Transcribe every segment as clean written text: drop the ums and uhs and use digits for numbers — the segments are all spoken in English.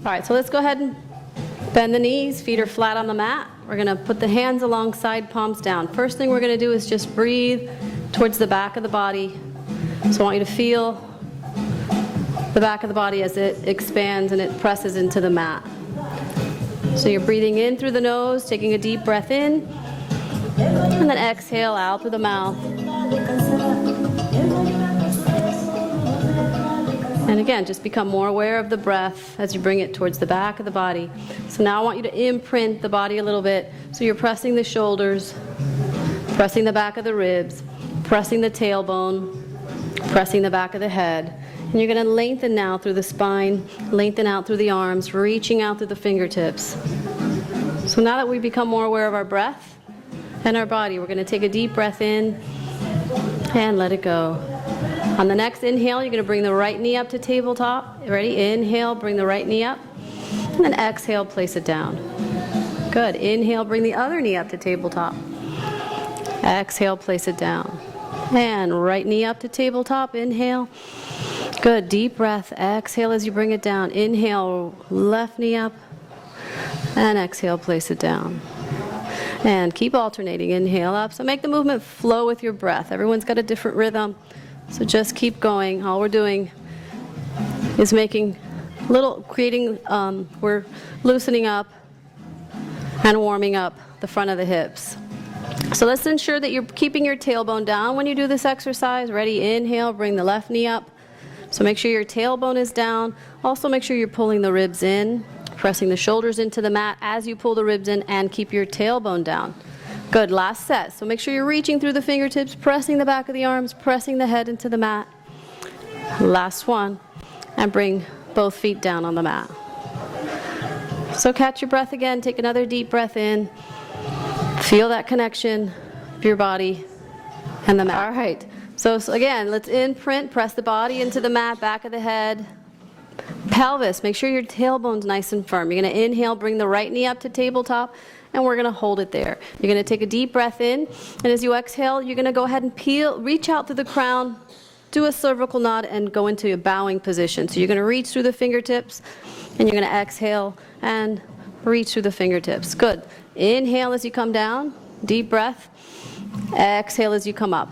All right, so let's go ahead and bend the knees, feet are flat on the mat. We're gonna put the hands alongside, palms down. First thing we're gonna do is just breathe towards the back of the body. So I want you to feel the back of the body as it expands and it presses into the mat. So you're breathing in through the nose, taking a deep breath in, and then exhale out through the mouth. And again, just become more aware of the breath as you bring it towards the back of the body. So now I want you to imprint the body a little bit. So you're pressing the shoulders, pressing the back of the ribs, pressing the tailbone, pressing the back of the head. And you're going to lengthen now through the spine, lengthen out through the arms, reaching out through the fingertips. So now that we become more aware of our breath and our body, we're going to take a deep breath in and let it go. On the next inhale, you're going to bring the right knee up to tabletop. Ready? Inhale, bring the right knee up. And then exhale, place it down. Good. Inhale, bring the other knee up to tabletop. Exhale, place it down. And right knee up to tabletop. Inhale. Good. Deep breath. Exhale as you bring it down. Inhale, left knee up. And exhale, place it down. And keep alternating. Inhale up. So make the movement flow with your breath. Everyone's got a different rhythm. So just keep going. All we're doing is we're loosening up and warming up the front of the hips. So let's ensure that you're keeping your tailbone down when you do this exercise. Ready? Inhale, bring the left knee up. So make sure your tailbone is down. Also make sure you're pulling the ribs in, pressing the shoulders into the mat as you pull the ribs in, and keep your tailbone down. Good, last set. So make sure you're reaching through the fingertips, pressing the back of the arms, pressing the head into the mat. Last one. And bring both feet down on the mat. So catch your breath again. Take another deep breath in. Feel that connection of your body and the mat. All right. So again, let's imprint, press the body into the mat, back of the head. Pelvis, make sure your tailbone's nice and firm. You're going to inhale, bring the right knee up to tabletop. And we're going to hold it there. You're going to take a deep breath in, and as you exhale, you're going to go ahead and reach out through the crown, do a cervical nod, and go into a bowing position. So you're going to reach through the fingertips, and you're going to exhale and reach through the fingertips. Good. Inhale as you come down, deep breath. Exhale as you come up.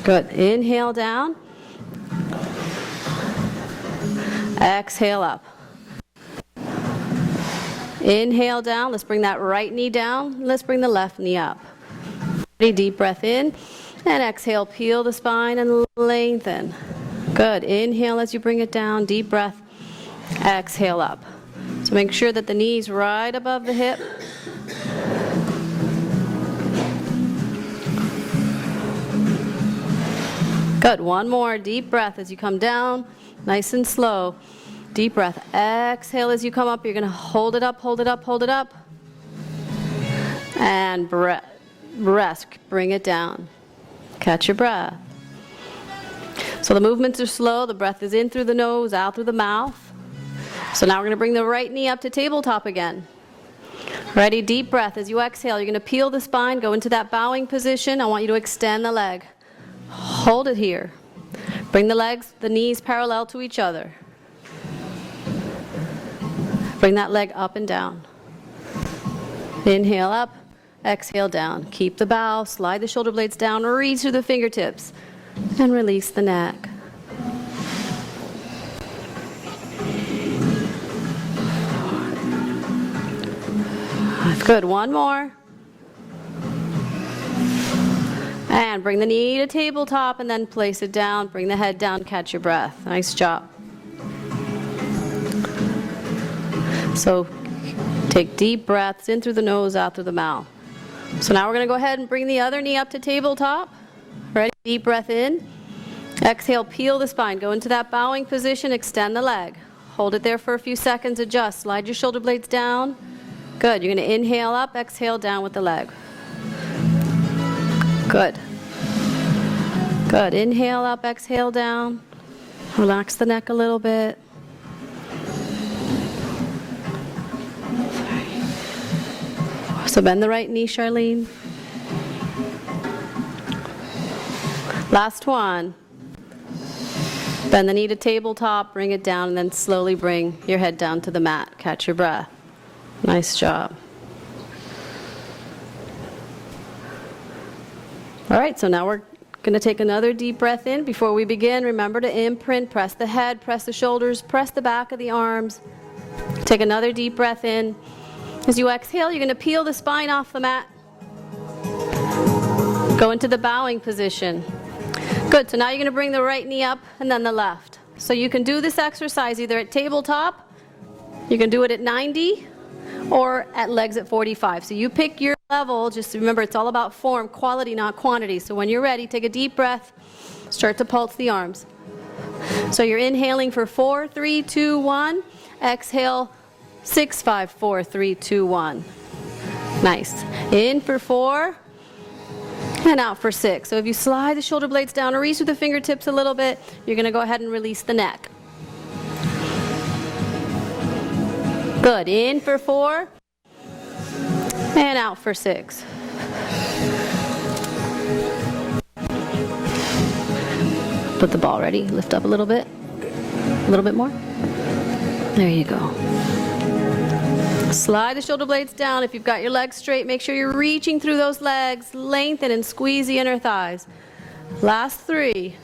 Good. Inhale down. Exhale up. Inhale down. Let's bring that right knee down. Let's bring the left knee up. Ready? Deep breath in. And exhale. Peel the spine and lengthen. Good. Inhale as you bring it down. Deep breath. Exhale up. So make sure that the knee's right above the hip. Good. One more. Deep breath as you come down. Nice and slow. Deep breath. Exhale as you come up. You're going to hold it up, hold it up, hold it up. And rest. Bring it down. Catch your breath. So the movements are slow. The breath is in through the nose, out through the mouth. So now we're going to bring the right knee up to tabletop again. Ready? Deep breath. As you exhale, you're going to peel the spine, go into that bowing position. I want you to extend the leg. Hold it here. Bring the knees parallel to each other. Bring that leg up and down. Inhale up, exhale down. Keep the bow, slide the shoulder blades down, reach through the fingertips, and release the neck. Good, one more. And bring the knee to tabletop and then place it down. Bring the head down, catch your breath. Nice job. So take deep breaths in through the nose, out through the mouth. So now we're going to go ahead and bring the other knee up to tabletop. Ready? Deep breath in. Exhale, peel the spine. Go into that bowing position, extend the leg. Hold it there for a few seconds, adjust. Slide your shoulder blades down. Good. You're going to inhale up, exhale down with the leg. Good. Good. Inhale up, exhale down. Relax the neck a little bit. So bend the right knee, Charlene. Last one. Bend the knee to tabletop, bring it down, and then slowly bring your head down to the mat. Catch your breath. Nice job. All right, so now we're going to take another deep breath in. Before we begin, remember to imprint, press the head, press the shoulders, press the back of the arms. Take another deep breath in. As you exhale, you're going to peel the spine off the mat. Go into the bowing position. Good, so now you're going to bring the right knee up and then the left. So you can do this exercise either at tabletop, you can do it at 90, or at legs at 45. So you pick your level. Just remember, it's all about form, quality, not quantity. So when you're ready, take a deep breath, start to pulse the arms. So you're inhaling for 4, 3, 2, 1. Exhale, 6, 5, 4, 3, 2, 1. Nice. In for 4. And out for 6. So if you slide the shoulder blades down or reach with the fingertips a little bit, you're going to go ahead and release the neck. Good. In for 4. And out for 6. Put the ball ready. Lift up a little bit. A little bit more. There you go. Slide the shoulder blades down. If you've got your legs straight, make sure you're reaching through those legs. Lengthen and squeeze the inner thighs. Last 3.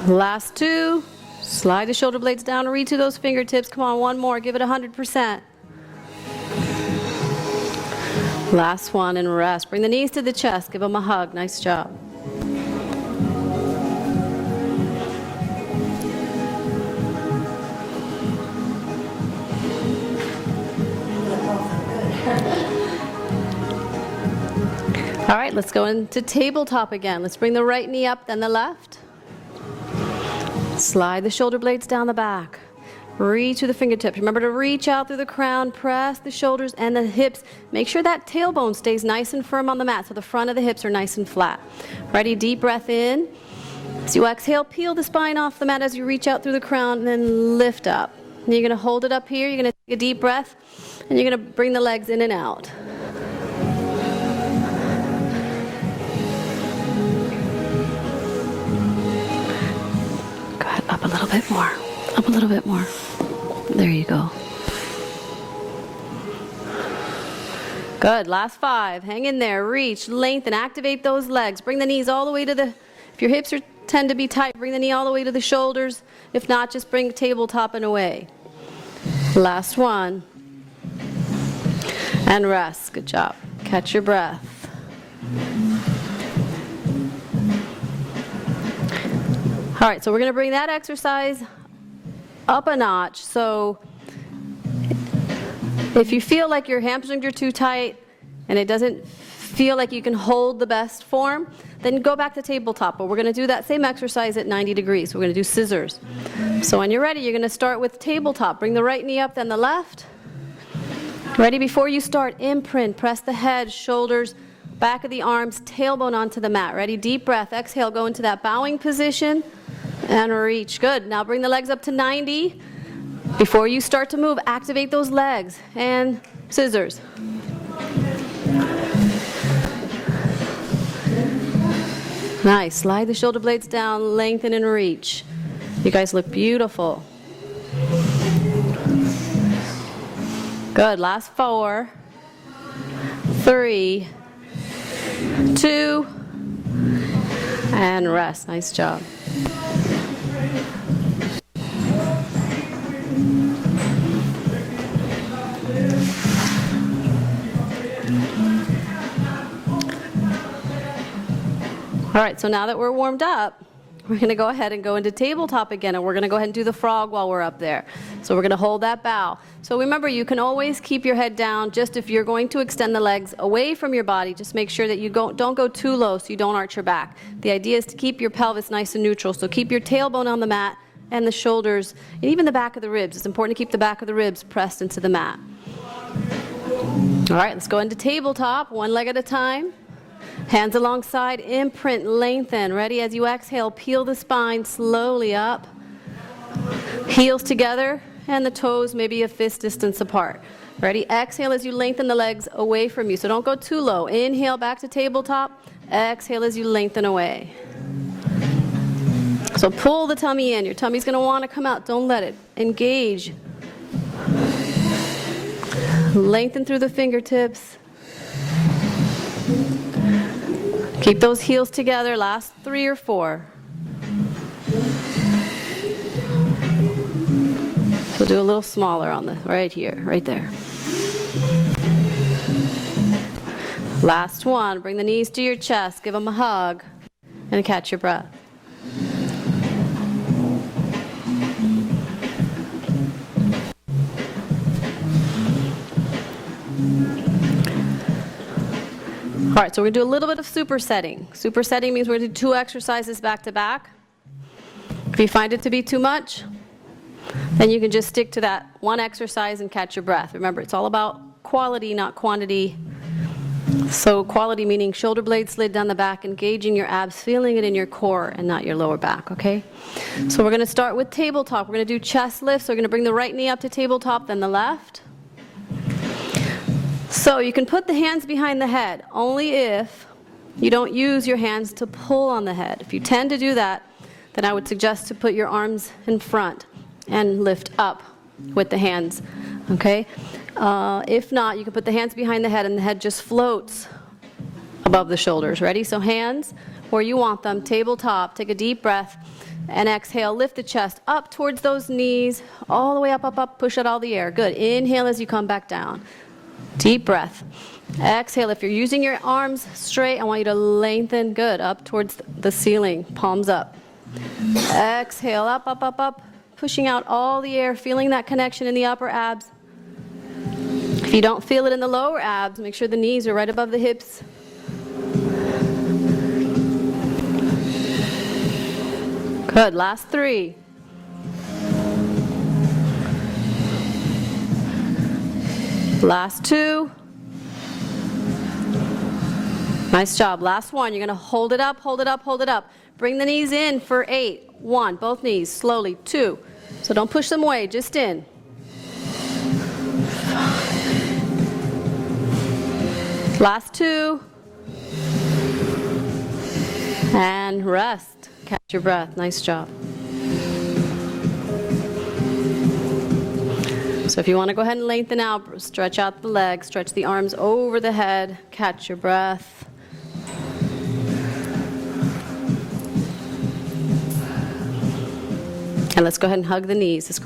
Last 2. Slide the shoulder blades down and reach to those fingertips. Come on, one more. Give it 100%. Last one and rest. Bring the knees to the chest. Give them a hug. Nice job. All right, let's go into tabletop again. Let's bring the right knee up, then the left. Slide the shoulder blades down the back. Reach through the fingertips. Remember to reach out through the crown, press the shoulders and the hips. Make sure that tailbone stays nice and firm on the mat so the front of the hips are nice and flat. Ready? Deep breath in. As you exhale, peel the spine off the mat as you reach out through the crown and then lift up. And you're going to hold it up here. You're going to take a deep breath and you're going to bring the legs in and out. Up a little bit more. Up a little bit more. There you go. Good. Last 5. Hang in there. Reach, lengthen, activate those legs. Bring the knees all the way to the, if your hips tend to be tight, bring the knee all the way to the shoulders. If not, just bring tabletop and away. Last 1. And rest. Good job. Catch your breath. All right, so we're going to bring that exercise up a notch. So if you feel like your hamstrings are too tight and it doesn't feel like you can hold the best form, then go back to tabletop. But we're going to do that same exercise at 90 degrees. We're going to do scissors. So when you're ready, you're going to start with tabletop. Bring the right knee up, then the left. Ready? Before you start, imprint. Press the head, shoulders, back of the arms, tailbone onto the mat. Ready? Deep breath. Exhale. Go into that bowing position. And reach. Good. Now bring the legs up to 90. Before you start to move, activate those legs. And scissors. Nice. Slide the shoulder blades down, lengthen and reach. You guys look beautiful. Good. Last 4, 3, 2, and rest. Nice job. All right, so now that we're warmed up, we're going to go ahead and go into tabletop again, and we're going to go ahead and do the frog while we're up there. So we're going to hold that bow. So remember, you can always keep your head down. Just if you're going to extend the legs away from your body, just make sure that you don't go too low so you don't arch your back. The idea is to keep your pelvis nice and neutral. So keep your tailbone on the mat and the shoulders, and even the back of the ribs. It's important to keep the back of the ribs pressed into the mat. All right, let's go into tabletop, one leg at a time. Hands alongside, imprint, lengthen. Ready? As you exhale, peel the spine slowly up. Heels together and the toes maybe a fist distance apart. Ready? Exhale as you lengthen the legs away from you. So don't go too low. Inhale back to tabletop. Exhale as you lengthen away. So pull the tummy in. Your tummy's going to want to come out. Don't let it. Engage. Lengthen through the fingertips. Keep those heels together. Last 3 or 4. We'll do a little smaller on the right here, right there. Last one. Bring the knees to your chest. Give them a hug. And catch your breath. All right, so we're going to do a little bit of supersetting. Supersetting means we're going to do 2 exercises back to back. If you find it to be too much, then you can just stick to that one exercise and catch your breath. Remember, it's all about quality, not quantity. So quality meaning shoulder blades slid down the back, engaging your abs, feeling it in your core and not your lower back, okay? So we're going to start with tabletop. We're going to do chest lifts. So we're going to bring the right knee up to tabletop, then the left. So you can put the hands behind the head, only if you don't use your hands to pull on the head. If you tend to do that, then I would suggest to put your arms in front and lift up with the hands, okay? If not, you can put the hands behind the head and the head just floats above the shoulders. Ready? So hands where you want them, tabletop. Take a deep breath and exhale. Lift the chest up towards those knees, all the way up, up, up. Push out all the air. Good. Inhale as you come back down. Deep breath. Exhale. If you're using your arms straight, I want you to lengthen. Good. Up towards the ceiling. Palms up. Exhale. Up, up, up, up. Pushing out all the air. Feeling that connection in the upper abs. If you don't feel it in the lower abs, make sure the knees are right above the hips. Good. Last 3. Last 2. Nice job. Last 1. You're going to hold it up, hold it up, hold it up. Bring the knees in for 8. 1. Both knees. Slowly. 2. So don't push them away. Just in. 5. Last 2. And rest. Catch your breath. Nice job. So if you want to go ahead and lengthen out, stretch out the legs, stretch the arms over the head, catch your breath. And let's go ahead and hug the knees. Let's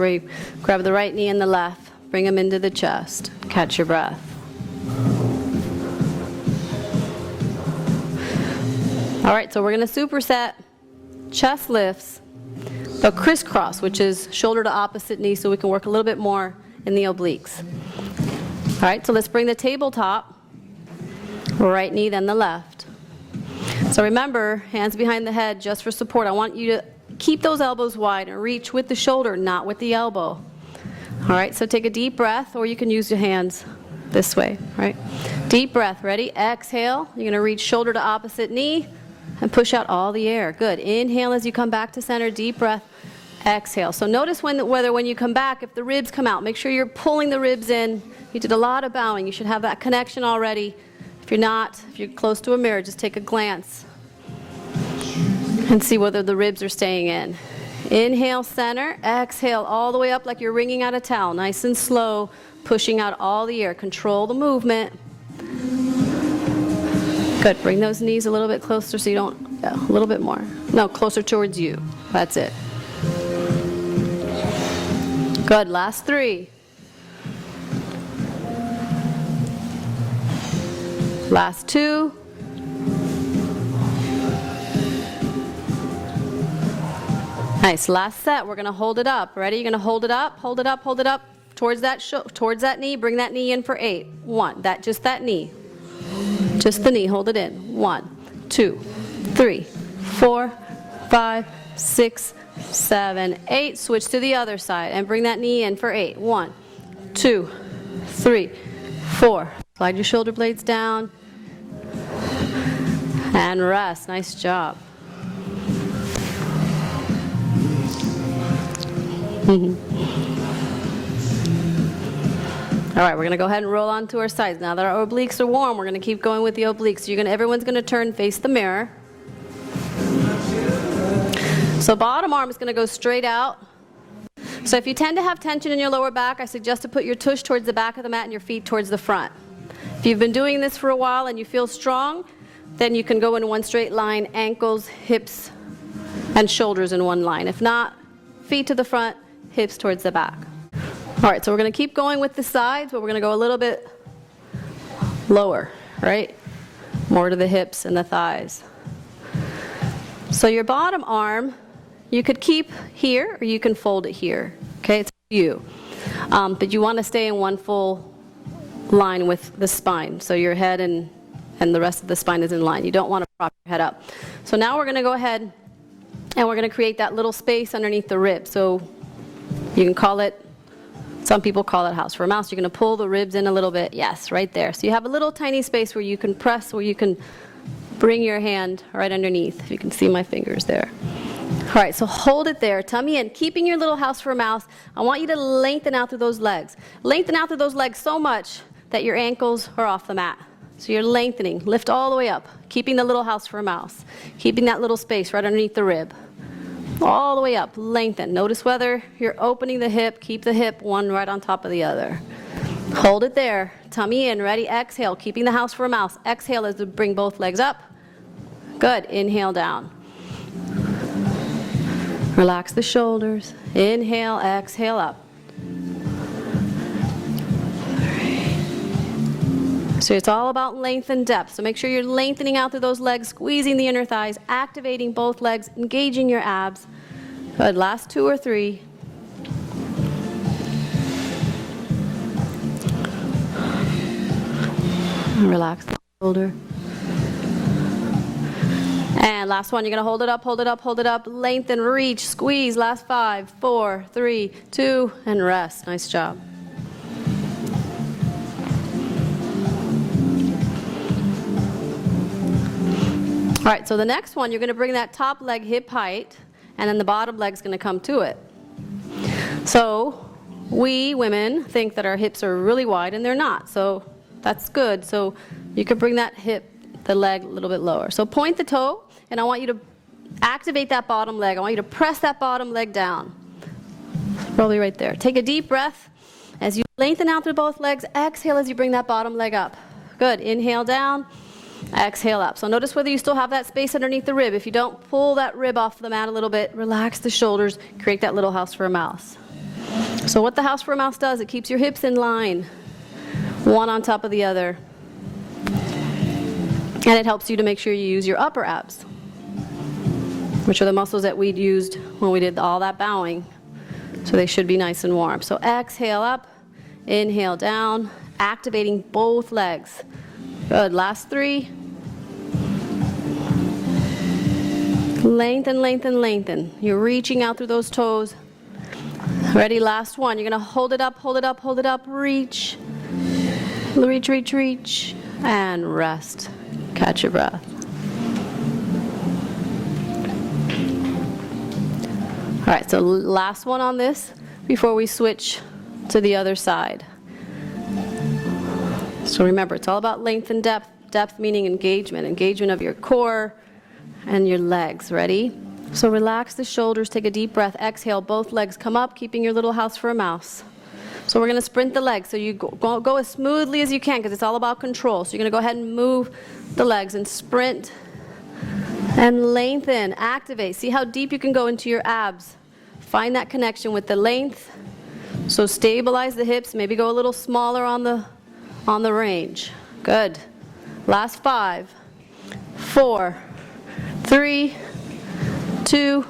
grab the right knee and the left, bring them into the chest, catch your breath. All right, so we're going to superset chest lifts, but crisscross, which is shoulder to opposite knee, so we can work a little bit more in the obliques. All right, so let's bring the tabletop, right knee, then the left. So remember, hands behind the head just for support. I want you to keep those elbows wide and reach with the shoulder, not with the elbow. All right, so take a deep breath, or you can use your hands this way, right? Deep breath, ready? Exhale. You're going to reach shoulder to opposite knee and push out all the air. Good. Inhale as you come back to center. Deep breath. Exhale. So notice whether when you come back, if the ribs come out, make sure you're pulling the ribs in. You did a lot of bowing. You should have that connection already. If you're not, if you're close to a mirror, just take a glance and see whether the ribs are staying in. Inhale, center. Exhale all the way up like you're wringing out a towel. Nice and slow, pushing out all the air. Control the movement. Good. Bring those knees a little bit closer so you don't, a little bit more. No, closer towards you. That's it. Good. Last 3. Last 2. Nice. Last set. We're going to hold it up. Ready? You're going to hold it up, hold it up, hold it up towards that knee. Bring that knee in for 8. 1. Just that knee. Just the knee. Hold it in. 1, 2, 3, 4, 5, 6, 7, 8. Switch to the other side and bring that knee in for 8. 1, 2, 3, 4. Slide your shoulder blades down and rest. Nice job. All All right, we're going to go ahead and roll onto our sides. Now that our obliques are warm, we're going to keep going with the obliques. So everyone's going to turn, face the mirror. So bottom arm is going to go straight out. So if you tend to have tension in your lower back, I suggest to put your tush towards the back of the mat and your feet towards the front. If you've been doing this for a while and you feel strong, then you can go in one straight line, ankles, hips, and shoulders in one line. If not, feet to the front, hips towards the back. All right, so we're going to keep going with the sides, but we're going to go a little bit lower, right? More to the hips and the thighs. So your bottom arm, you could keep here or you can fold it here. Okay, it's up to you. But you want to stay in one full line with the spine. So your head and the rest of the spine is in line. You don't want to prop your head up. So now we're going to go ahead and we're going to create that little space underneath the rib. So you can call it, some people call it house for a mouse. You're going to pull the ribs in a little bit. Yes, right there. So you have a little tiny space where you can press, where you can bring your hand right underneath. If you can see my fingers there. All right, so hold it there, tummy in. Keeping your little house for a mouse, I want you to lengthen out through those legs. Lengthen out through those legs so much that your ankles are off the mat. So you're lengthening. Lift all the way up, keeping the little house for a mouse. Keeping that little space right underneath the rib. All the way up, lengthen. Notice whether you're opening the hip, keep the hip one right on top of the other. Hold it there, tummy in, ready, exhale, keeping the house for a mouse. Exhale as to bring both legs up. Good, inhale down. Relax the shoulders, inhale, exhale up. So it's all about length and depth. So make sure you're lengthening out through those legs, squeezing the inner thighs, activating both legs, engaging your abs. Good, last 2 or 3. Relax the shoulder. And last one, you're going to hold it up, hold it up, hold it up, lengthen, reach, squeeze. Last 5, 4, 3, 2, and rest. Nice job. All right, so the next one, you're going to bring that top leg hip height, and then the bottom leg's going to come to it. So we women think that our hips are really wide, and they're not. So that's good. So you could bring that hip, the leg, a little bit lower. So point the toe, and I want you to activate that bottom leg. I want you to press that bottom leg down. Probably right there. Take a deep breath. As you lengthen out through both legs, exhale as you bring that bottom leg up. Good. Inhale down. Exhale up. So notice whether you still have that space underneath the rib. If you don't, pull that rib off the mat a little bit. Relax the shoulders. Create that little house for a mouse. So what the house for a mouse does, it keeps your hips in line, one on top of the other. And it helps you to make sure you use your upper abs, which are the muscles that we'd used when we did all that bowing. So they should be nice and warm. So exhale up, inhale down, activating both legs. Good, last 3. Lengthen, lengthen, lengthen. You're reaching out through those toes. Ready, last one. You're going to hold it up, hold it up, hold it up, reach. Reach, reach, reach, and rest. Catch your breath. All right, so last one on this before we switch to the other side. So remember, it's all about length and depth. Depth meaning engagement. Engagement of your core and your legs. Ready? So relax the shoulders. Take a deep breath. Exhale. Both legs come up, keeping your little house for a mouse. So we're going to sprint the legs. So you go as smoothly as you can because it's all about control. So you're going to go ahead and move the legs and sprint and lengthen. Activate. See how deep you can go into your abs. Find that connection with the length. So stabilize the hips. Maybe go a little smaller on the range. Good. Last 5, 4, 3, 2.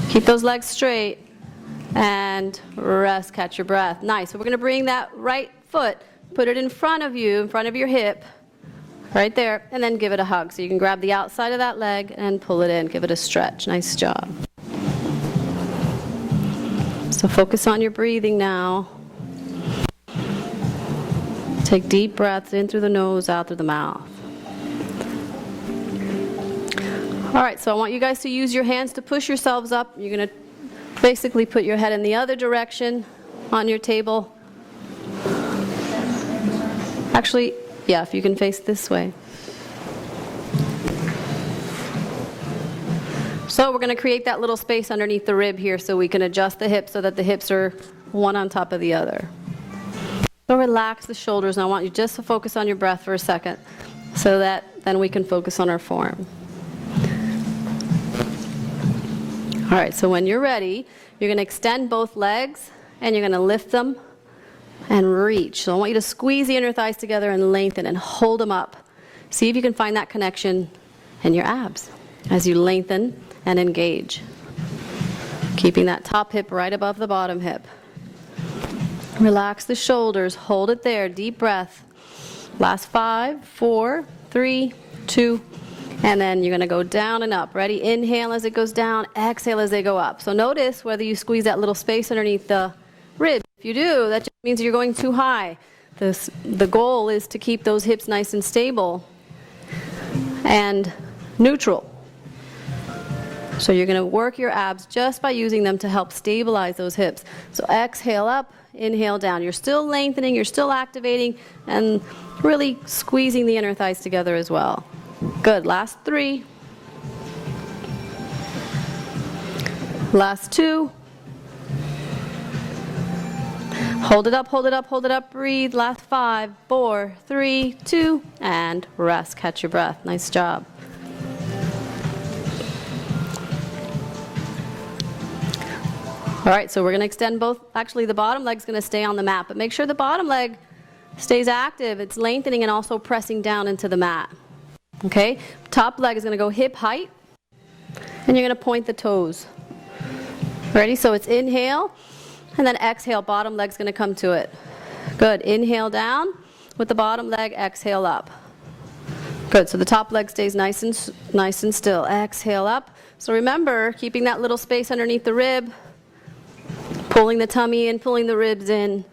Keep those legs straight. And rest. Catch your breath. Nice. So we're going to bring that right foot, put it in front of you, in front of your hip, right there, and then give it a hug. So you can grab the outside of that leg and pull it in. Give it a stretch. Nice job. So focus on your breathing now. Take deep breaths in through the nose, out through the mouth. All right, so I want you guys to use your hands to push yourselves up. You're going to basically put your head in the other direction on your table. Actually, yeah, if you can face this way. So we're going to create that little space underneath the rib here so we can adjust the hips so that the hips are one on top of the other. So relax the shoulders, and I want you just to focus on your breath for a second so that then we can focus on our form. All right, so when you're ready, you're going to extend both legs and you're going to lift them and reach. So I want you to squeeze the inner thighs together and lengthen and hold them up. See if you can find that connection in your abs as you lengthen and engage. Keeping that top hip right above the bottom hip. Relax the shoulders, hold it there, deep breath. Last 5, 4, 3, 2, and then you're going to go down and up. Ready? Inhale as it goes down, exhale as they go up. So notice whether you squeeze that little space underneath the rib. If you do, that just means you're going too high. The goal is to keep those hips nice and stable and neutral. So you're going to work your abs just by using them to help stabilize those hips. So exhale up, inhale down. You're still lengthening, you're still activating, and really squeezing the inner thighs together as well. Good. Last 3. Last 2. Hold it up, hold it up, hold it up, breathe. Last 5, 4, 3, 2, and rest. Catch your breath. Nice job. All right, so we're going to extend both. Actually, the bottom leg's going to stay on the mat, but make sure the bottom leg stays active. It's lengthening and also pressing down into the mat. Okay? Top leg is going to go hip height, and you're going to point the toes. Ready? So it's inhale, and then exhale. Bottom leg's going to come to it. Good. Inhale down with the bottom leg. Exhale up. Good. So the top leg stays nice and still. Exhale up. So remember, keeping that little space underneath the rib. Pulling the tummy in, pulling the ribs in.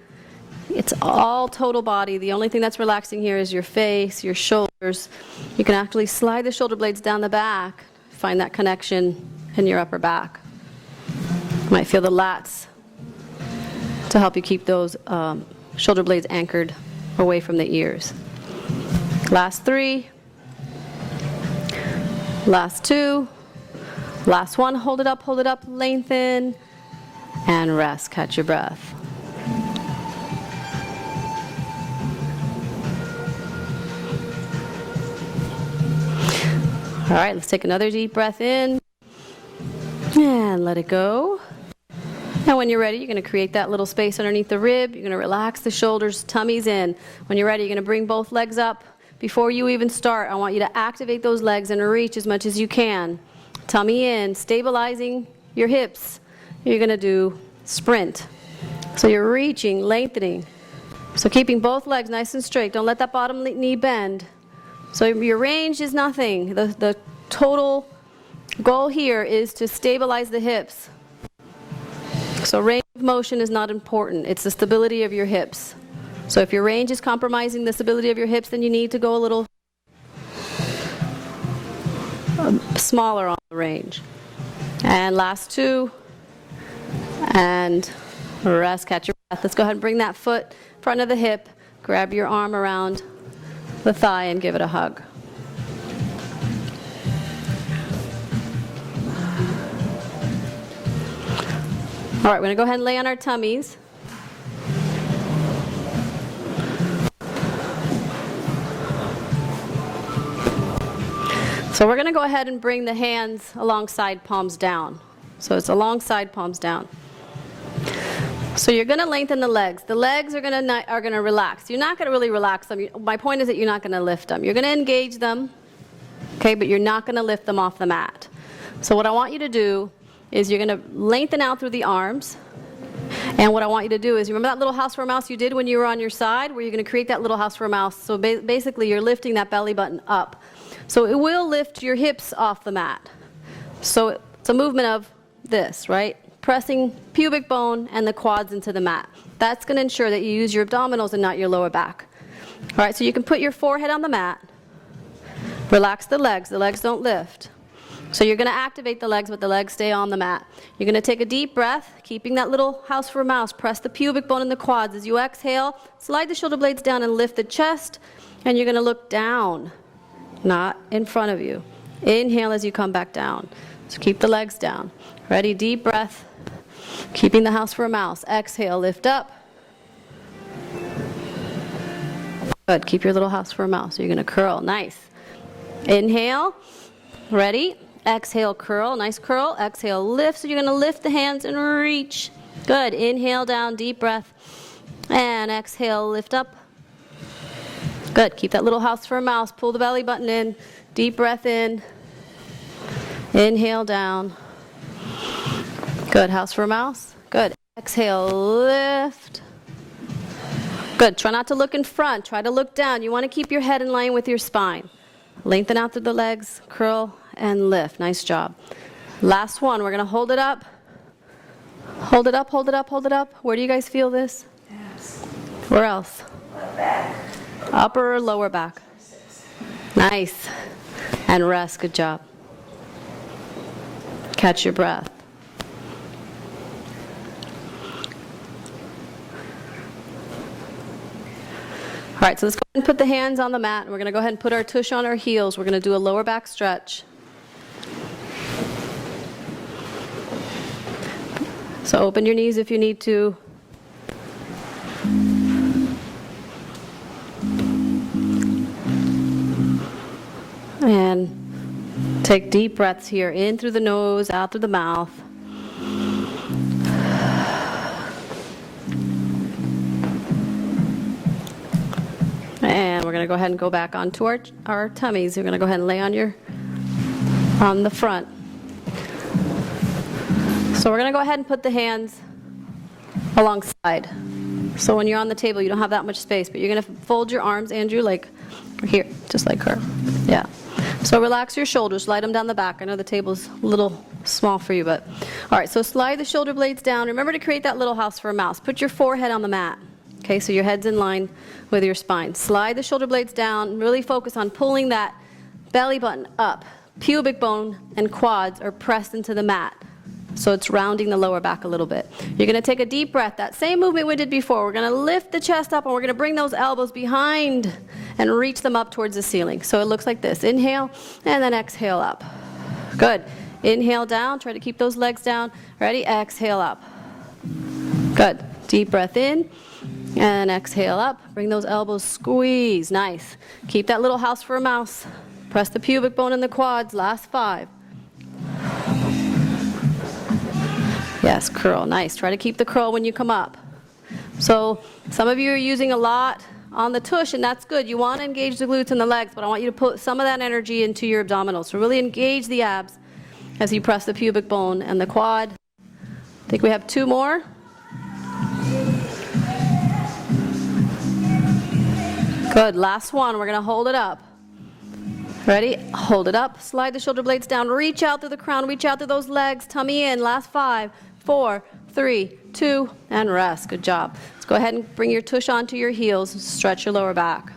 It's all total body. The only thing that's relaxing here is your face, your shoulders. You can actually slide the shoulder blades down the back. Find that connection in your upper back. You might feel the lats to help you keep those shoulder blades anchored away from the ears. Last 3. Last 2. Last 1. Hold it up, lengthen. And rest. Catch your breath. All right, let's take another deep breath in and let it go. Now when you're ready, you're going to create that little space underneath the rib. You're going to relax the shoulders, tummy's in. When you're ready, you're going to bring both legs up. Before you even start, I want you to activate those legs and reach as much as you can. Tummy in, stabilizing your hips. You're going to do sprint. So you're reaching, lengthening. So keeping both legs nice and straight. Don't let that bottom knee bend. So your range is nothing. The total goal here is to stabilize the hips. So range of motion is not important. It's the stability of your hips. So if your range is compromising the stability of your hips, then you need to go a little smaller on the range. And last 2. And rest, catch your breath. Let's go ahead and bring that foot in front of the hip. Grab your arm around the thigh and give it a hug. All right, we're going to go ahead and lay on our tummies. So we're going to go ahead and bring the hands alongside, palms down. So it's alongside, palms down. So you're going to lengthen the legs. The legs are going to relax. You're not going to really relax them. My point is that you're not going to lift them. You're going to engage them, okay, but you're not going to lift them off the mat. So what I want you to do is you're going to lengthen out through the arms. And what I want you to do is, remember that little house for a mouse you did when you were on your side, where you're going to create that little house for a mouse? So basically you're lifting that belly button up. So it will lift your hips off the mat. So it's a movement of this, right? Pressing pubic bone and the quads into the mat. That's going to ensure that you use your abdominals and not your lower back. All right, so you can put your forehead on the mat. Relax the legs. The legs don't lift. So you're going to activate the legs, but the legs stay on the mat. You're going to take a deep breath, keeping that little house for a mouse. Press the pubic bone in the quads. As you exhale, slide the shoulder blades down and lift the chest. And you're going to look down, not in front of you. Inhale as you come back down. So keep the legs down. Ready? Deep breath. Keeping the house for a mouse. Exhale, lift up. Good. Keep your little house for a mouse. So you're going to curl. Nice. Inhale. Ready? Exhale, curl. Nice curl. Exhale, lift. So you're going to lift the hands and reach. Good. Inhale down, deep breath. And exhale, lift up. Good. Keep that little house for a mouse. Pull the belly button in. Deep breath in. Inhale down. Good. House for a mouse. Good. Exhale, lift. Good. Try not to look in front. Try to look down. You want to keep your head in line with your spine. Lengthen out through the legs, curl, and lift. Nice job. Last one. We're going to hold it up. Hold it up, hold it up, hold it up. Where do you guys feel this? Yes. Where else? Back. Upper or lower back? Nice. And rest. Good job. Catch your breath. All right, so let's go ahead and put the hands on the mat. And we're going to go ahead and put our tush on our heels. We're going to do a lower back stretch. So open your knees if you need to. And take deep breaths here, in through the nose, out through the mouth. And we're going to go ahead and go back onto our tummies. We're going to go ahead and lay on the front. So we're going to go ahead and put the hands alongside. So when you're on the table, you don't have that much space, but you're going to fold your arms, Andrew, like here, just like her. Yeah. So relax your shoulders, slide them down the back. I know the table's a little small for you, but all right, so slide the shoulder blades down. Remember to create that little house for a mouse. Put your forehead on the mat. Okay, so your head's in line with your spine. Slide the shoulder blades down. Really focus on pulling that belly button up. Pubic bone and quads are pressed into the mat. So it's rounding the lower back a little bit. You're going to take a deep breath. That same movement we did before. We're going to lift the chest up and we're going to bring those elbows behind and reach them up towards the ceiling. So it looks like this. Inhale and then exhale up. Good. Inhale down. Try to keep those legs down. Ready? Exhale up. Good. Deep breath in. And exhale up. Bring those elbows, squeeze. Nice. Keep that little house for a mouse. Press the pubic bone in the quads. Last 5. Yes, curl. Nice. Try to keep the curl when you come up. So some of you are using a lot on the tush, and that's good. You want to engage the glutes and the legs, but I want you to put some of that energy into your abdominals. So really engage the abs as you press the pubic bone and the quad. I think we have 2 more. Good. Last one. We're going to hold it up. Ready? Hold it up. Slide the shoulder blades down. Reach out through the crown. Reach out through those legs. Tummy in. Last 5, 4, 3, 2, and rest. Good job. Let's go ahead and bring your tush onto your heels. Stretch your lower back.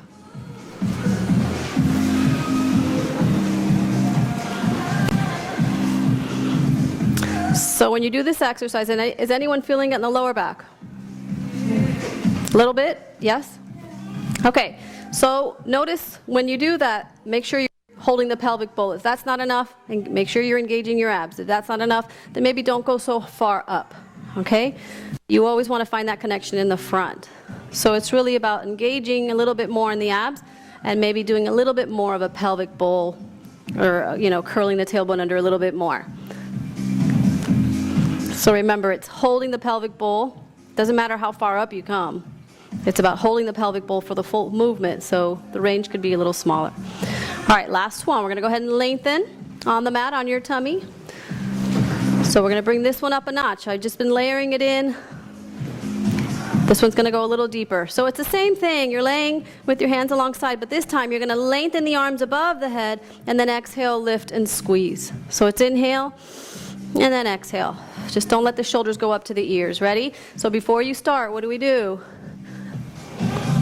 So when you do this exercise, is anyone feeling it in the lower back? A little bit? Yes? Okay, so notice when you do that, make sure you're holding the pelvic bowl. If that's not enough, and make sure you're engaging your abs. If that's not enough, then maybe don't go so far up, okay? You always want to find that connection in the front. So it's really about engaging a little bit more in the abs and maybe doing a little bit more of a pelvic bowl or, curling the tailbone under a little bit more. So remember, it's holding the pelvic bowl. Doesn't matter how far up you come. It's about holding the pelvic bowl for the full movement, so the range could be a little smaller. All right, last one. We're going to go ahead and lengthen on the mat on your tummy. So we're going to bring this one up a notch. I've just been layering it in. This one's going to go a little deeper. So it's the same thing. You're laying with your hands alongside, but this time you're going to lengthen the arms above the head and then exhale, lift, and squeeze. So it's inhale and then exhale. Just don't let the shoulders go up to the ears. Ready? So before you start, what do?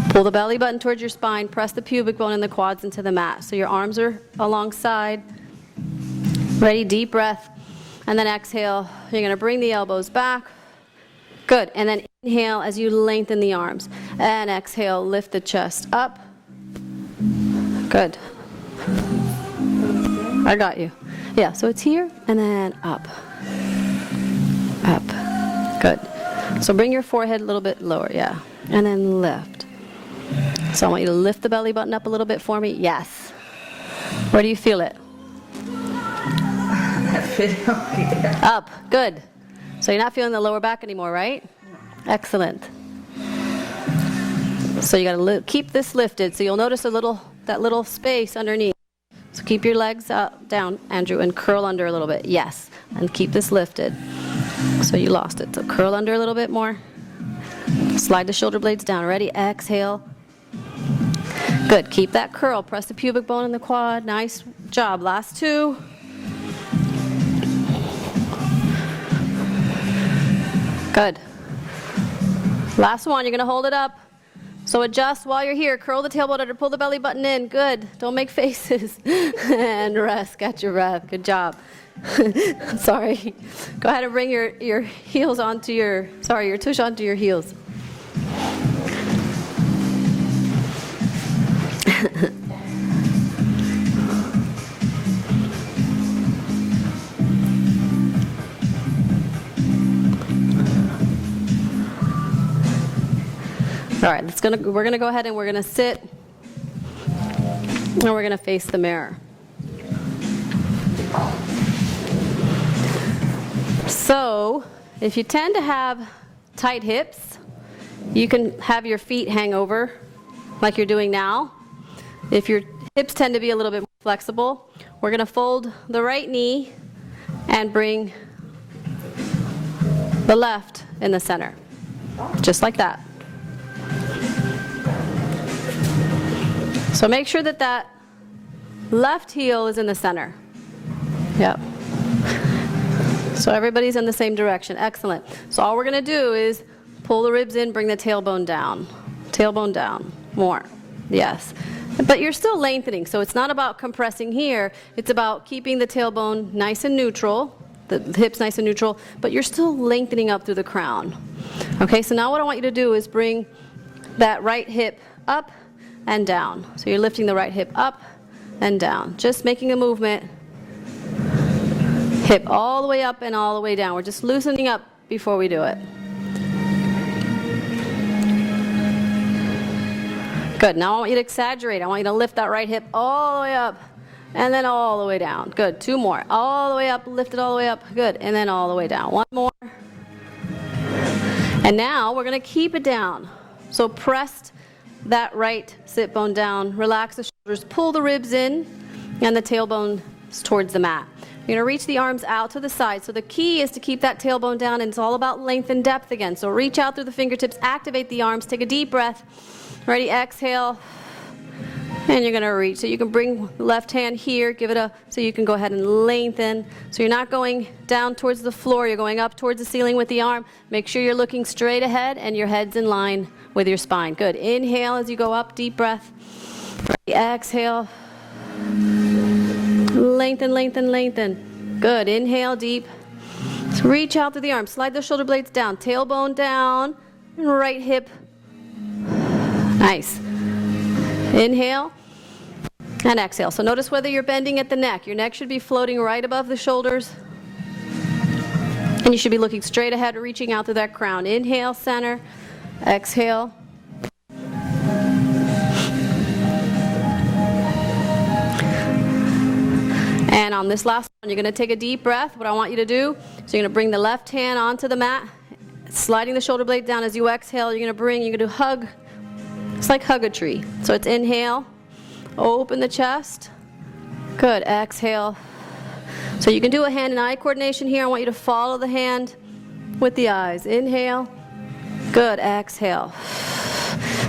Pull the belly button towards your spine, press the pubic bone and the quads into the mat. So your arms are alongside. Ready, deep breath. And then exhale. You're going to bring the elbows back. Good. And then inhale as you lengthen the arms. And exhale, lift the chest up. Good. I got you. Yeah, so it's here and then up. Up. Good. So bring your forehead a little bit lower, yeah. And then lift. So I want you to lift the belly button up a little bit for me. Yes. Where do you feel it? Up. Good. So you're not feeling the lower back anymore, right? Excellent. So you got to keep this lifted. So you'll notice that little space underneath. So keep your legs down, Andrew, and curl under a little bit. Yes. And keep this lifted. So you lost it. So curl under a little bit more. Slide the shoulder blades down. Ready? Exhale. Good. Keep that curl. Press the pubic bone in the quad. Nice job. Last two. Good. Last one. You're going to hold it up. So adjust while you're here. Curl the tailbone under. Pull the belly button in. Good. Don't make faces. And rest. Catch your breath. Good job. Sorry. Go ahead and bring your heels onto your tush onto your heels. All right, we're gonna go ahead and we're gonna sit, and we're gonna face the mirror. So, if you tend to have tight hips, you can have your feet hang over like you're doing now. If your hips tend to be a little bit more flexible, we're going to fold the right knee and bring the left in the center, just like that. So make sure that left heel is in the center. Yep. So everybody's in the same direction. Excellent. So all we're going to do is pull the ribs in, bring the tailbone down. Tailbone down. More. Yes. But you're still lengthening, so it's not about compressing here. It's about keeping the tailbone nice and neutral, the hips nice and neutral, but you're still lengthening up through the crown. Okay, so now what I want you to do is bring that right hip up and down. So you're lifting the right hip up and down. Just making a movement. Hip all the way up and all the way down. We're just loosening up before we do it. Good. Now I want you to exaggerate. I want you to lift that right hip all the way up and then all the way down. Good. Two more. All the way up, lift it all the way up. Good. And then all the way down. One more. And now we're going to keep it down. So press that right sit bone down. Relax the shoulders. Pull the ribs in and the tailbone towards the mat. You're going to reach the arms out to the side. So the key is to keep that tailbone down, and it's all about length and depth again. So reach out through the fingertips, activate the arms, take a deep breath. Ready, exhale, and you're going to reach. So you can bring the left hand here, give it so you can go ahead and lengthen. So you're not going down towards the floor, you're going up towards the ceiling with the arm. Make sure you're looking straight ahead and your head's in line with your spine. Good. Inhale as you go up, deep breath. Ready, exhale. Lengthen, lengthen, lengthen. Good. Inhale, deep. So reach out through the arms. Slide the shoulder blades down. Tailbone down. And right hip. Nice. Inhale. And exhale. So notice whether you're bending at the neck. Your neck should be floating right above the shoulders. And you should be looking straight ahead, reaching out through that crown. Inhale, center. Exhale. And on this last one, you're going to take a deep breath. What I want you to do, so you're going to bring the left hand onto the mat, sliding the shoulder blade down. As you exhale, you're going to do hug. It's like hug a tree. So it's inhale, open the chest. Good. Exhale. So you can do a hand and eye coordination here. I want you to follow the hand with the eyes. Inhale. Good. Exhale.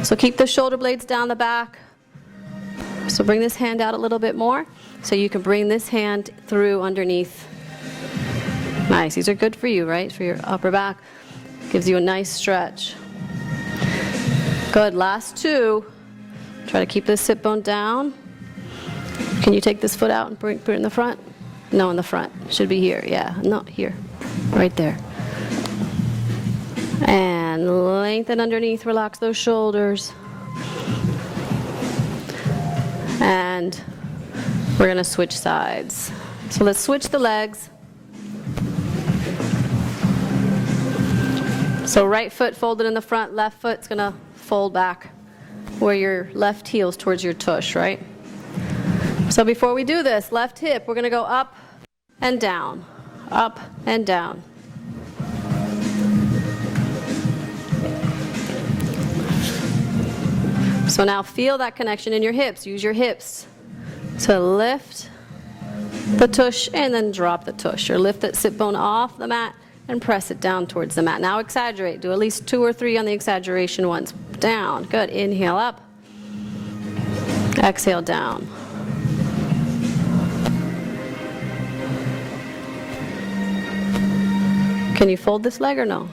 So keep the shoulder blades down the back. So bring this hand out a little bit more. So you can bring this hand through underneath. Nice. These are good for you, right? For your upper back. Gives you a nice stretch. Good. Last two. Try to keep this sit bone down. Can you take this foot out and put it in the front? No, in the front. Should be here. Yeah, no, here. Right there. And lengthen underneath, relax those shoulders. And we're gonna switch sides. So let's switch the legs. So right foot folded in the front, left foot's gonna fold back where your left heel's towards your tush, right? So before we do this, left hip, we're gonna go up and down, up and down. So now feel that connection in your hips. Use your hips to lift the tush and then drop the tush, or lift that sit bone off the mat and press it down towards the mat. Now exaggerate. Do at least 2 or 3 on the exaggeration ones. Down. Good. Inhale up. Exhale down. Can you fold this leg or no?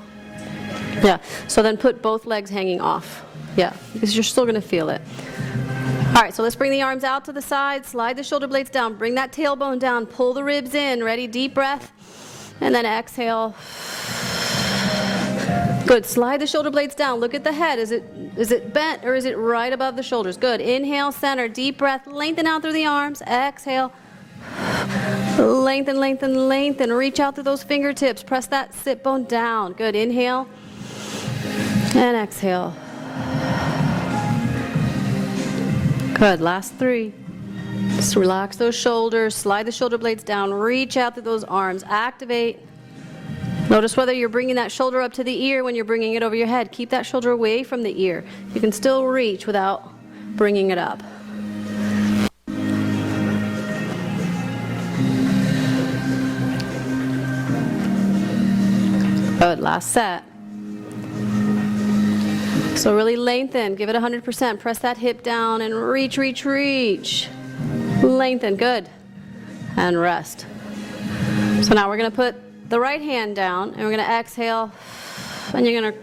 Yeah. So then put both legs hanging off. Yeah, because you're still going to feel it. All right, so let's bring the arms out to the side, slide the shoulder blades down, bring that tailbone down, pull the ribs in. Ready? Deep breath. And then exhale. Good. Slide the shoulder blades down. Look at the head. Is it bent or is it right above the shoulders? Good. Inhale, center, deep breath. Lengthen out through the arms. Exhale. Lengthen, lengthen, lengthen. Reach out through those fingertips. Press that sit bone down. Good. Inhale. And exhale. Good. Last 3. Just relax those shoulders. Slide the shoulder blades down. Reach out through those arms. Activate. Notice whether you're bringing that shoulder up to the ear when you're bringing it over your head. Keep that shoulder away from the ear. You can still reach without bringing it up. Good. Last set. So really lengthen. Give it 100%. Press that hip down and reach, reach, reach. Lengthen. Good. And rest. So now we're going to put the right hand down and we're going to exhale. And you're going to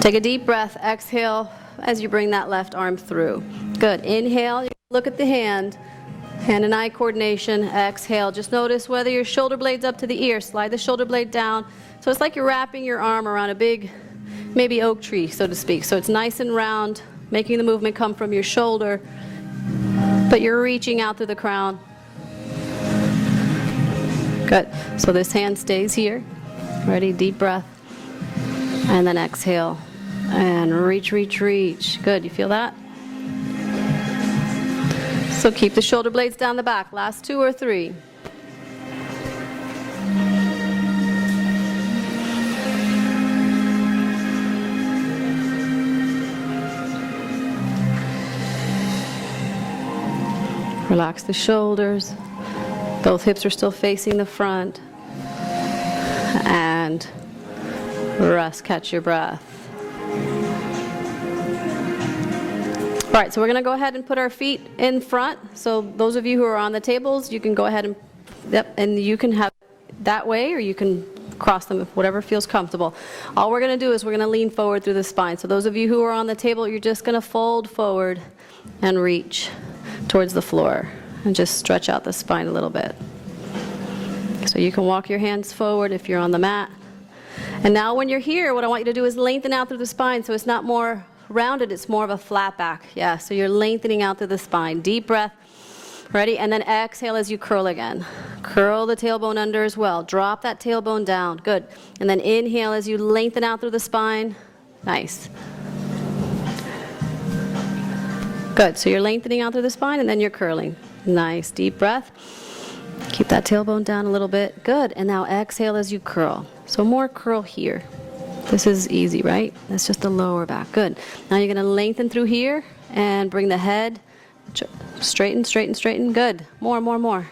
take a deep breath. Exhale as you bring that left arm through. Good. Inhale. Look at the hand. Hand and eye coordination. Exhale. Just notice whether your shoulder blade's up to the ear. Slide the shoulder blade down. So it's like you're wrapping your arm around a big, maybe oak tree, so to speak. So it's nice and round, making the movement come from your shoulder, but you're reaching out through the crown. Good. So this hand stays here. Ready? Deep breath. And then exhale. And reach, reach, reach. Good. You feel that? So keep the shoulder blades down the back. Last 2 or 3. Relax the shoulders. Both hips are still facing the front. And rest, catch your breath. All right, so we're going to go ahead and put our feet in front. So those of you who are on the tables, you can go ahead and, and you can have that way, or you can cross them, whatever feels comfortable. All we're going to do is we're going to lean forward through the spine. So those of you who are on the table, you're just going to fold forward and reach towards the floor and just stretch out the spine a little bit. So you can walk your hands forward if you're on the mat. And now when you're here, what I want you to do is lengthen out through the spine so it's not more rounded, it's more of a flat back. Yeah, so you're lengthening out through the spine. Deep breath. Ready? And then exhale as you curl again. Curl the tailbone under as well. Drop that tailbone down. Good. And then inhale as you lengthen out through the spine. Nice. Good. So you're lengthening out through the spine and then you're curling. Nice. Deep breath. Keep that tailbone down a little bit. Good. And now exhale as you curl. So more curl here. This is easy, right? That's just the lower back. Good. Now you're going to lengthen through here and bring the head straighten, straighten, straighten. Good. More, more, more.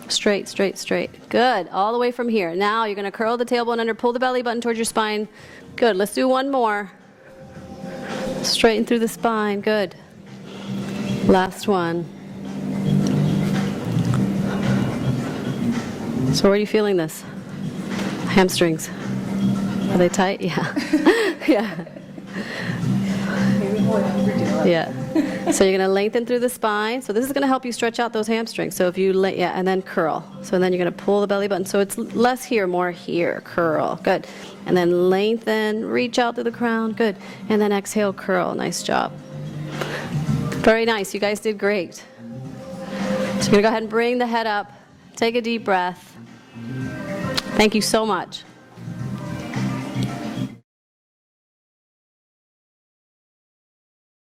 Straight, straight, straight. Good. All the way from here. Now you're going to curl the tailbone under, pull the belly button towards your spine. Good. Let's do one more. Straighten through the spine. Good. Last one. So where are you feeling this? Hamstrings. Are they tight? Yeah. Yeah. Yeah. So you're going to lengthen through the spine. So this is going to help you stretch out those hamstrings. So if you, yeah, and then curl. So then you're going to pull the belly button. So it's less here, more here. Curl. Good. And then lengthen, reach out through the crown. Good. And then exhale, curl. Nice job. Very nice. You guys did great. So you're going to go ahead and bring the head up. Take a deep breath. Thank you so much.